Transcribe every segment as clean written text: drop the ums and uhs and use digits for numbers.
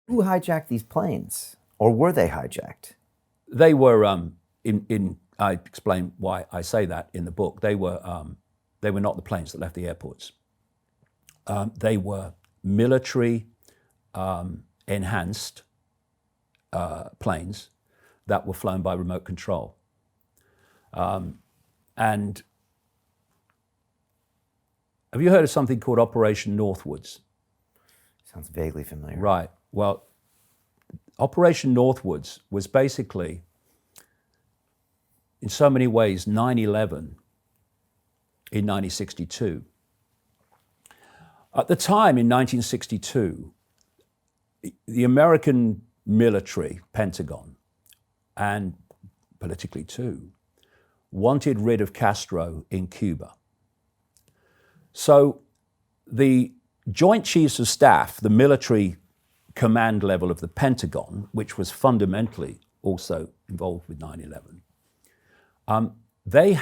Who hijacked these planes? Or were they hijacked? They were, I explain why I say that in the book. They were not the planes that left the airports. They were military enhanced planes that were flown by remote control. And have you heard of something called Operation Northwoods? Sounds vaguely familiar. Right. Well, Operation Northwoods was basically, in so many ways, 9/11 in 1962. At the time, in 1962, the American military, Pentagon, and politically too, wanted rid of Castro in Cuba. So the Joint Chiefs of Staff, the military command level of the Pentagon, which was fundamentally also involved with 9/11, they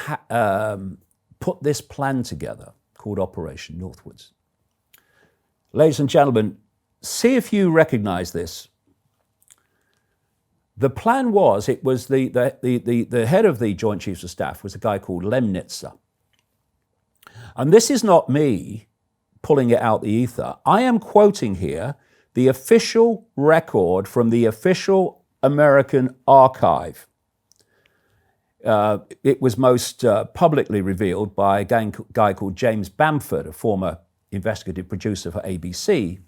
put this plan together called Operation Northwoods. Ladies and gentlemen, see if you recognize this. The plan was, it was the head of the Joint Chiefs of Staff was a guy called Lemnitzer. And this is not me pulling it out the ether. I am quoting here the official record from the official American archive. It was most publicly revealed by a guy called James Bamford, a former investigative producer for ABC,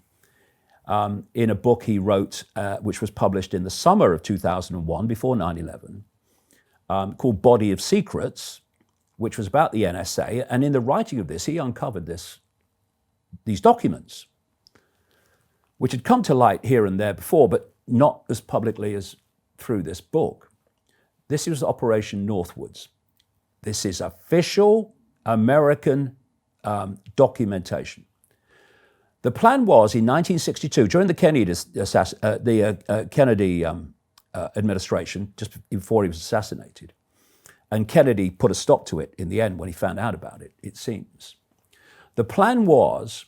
in a book he wrote, which was published in the summer of 2001, before 9/11, called Body of Secrets, which was about the NSA. And in the writing of this, he uncovered these documents, which had come to light here and there before, but not as publicly as through this book. This is Operation Northwoods. This is official American documentation. The plan was in 1962, during the Kennedy administration, just before he was assassinated, and Kennedy put a stop to it in the end when he found out about it, it seems. The plan was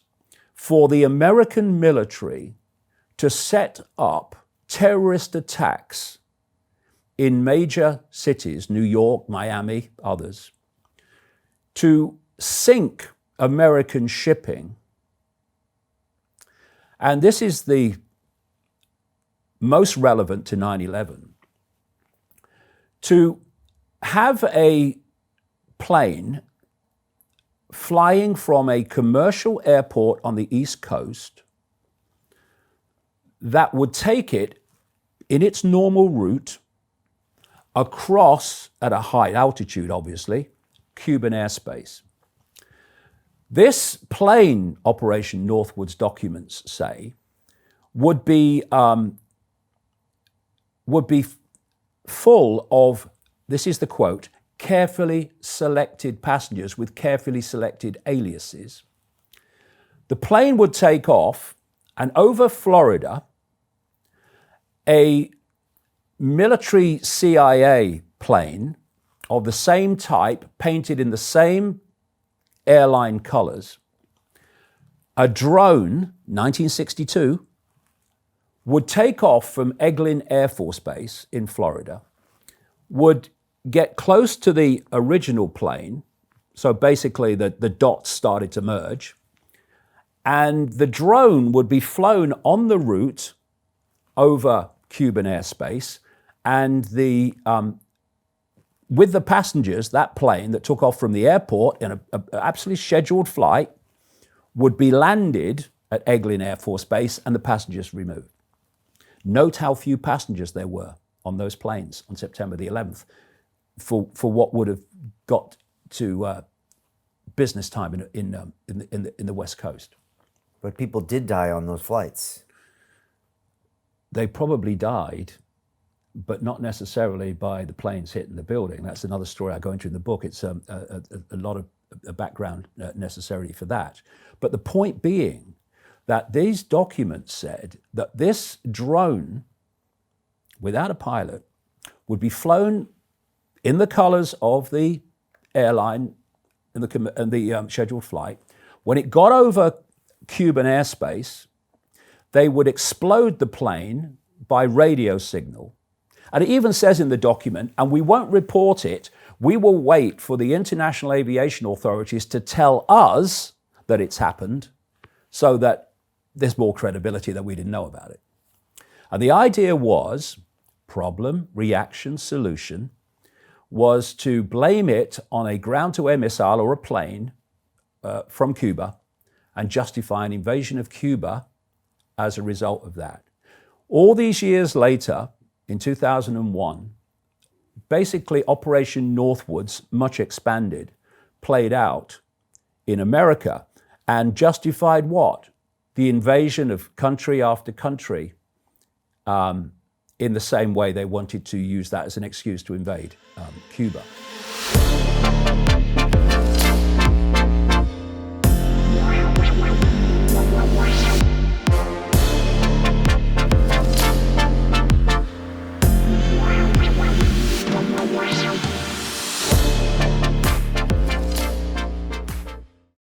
for the American military to set up terrorist attacks in major cities, New York, Miami, others, to sink American shipping. And this is the most relevant to 9/11, to have a plane flying from a commercial airport on the East Coast that would take it in its normal route across, at a high altitude, obviously, Cuban airspace. This plane, Operation Northwoods documents say, would be full of, this is the quote, carefully selected passengers with carefully selected aliases. The plane would take off, and over Florida, a military CIA plane of the same type, painted in the same airline colors, a drone, 1962, would take off from Eglin Air Force Base in Florida, would get close to the original plane, so basically the dots started to merge, and the drone would be flown on the route over Cuban airspace, and with the passengers, that plane that took off from the airport in an absolutely scheduled flight would be landed at Eglin Air Force Base and the passengers removed. Note how few passengers there were on those planes on September the 11th for what would have got to business time in the West Coast. But people did die on those flights. They probably died, but not necessarily by the planes hitting the building. That's another story I go into in the book. It's a lot of background necessary for that. But the point being that these documents said that this drone, without a pilot, would be flown in the colors of the airline and the scheduled flight. When it got over Cuban airspace, they would explode the plane by radio signal. And it even says in the document, and we won't report it, we will wait for the international aviation authorities to tell us that it's happened so that there's more credibility that we didn't know about it. And the idea was, problem, reaction, solution, was to blame it on a ground-to-air missile or a plane from Cuba and justify an invasion of Cuba as a result of that. All these years later, in 2001, basically Operation Northwoods, much expanded, played out in America and justified what? The invasion of country after country in the same way they wanted to use that as an excuse to invade Cuba.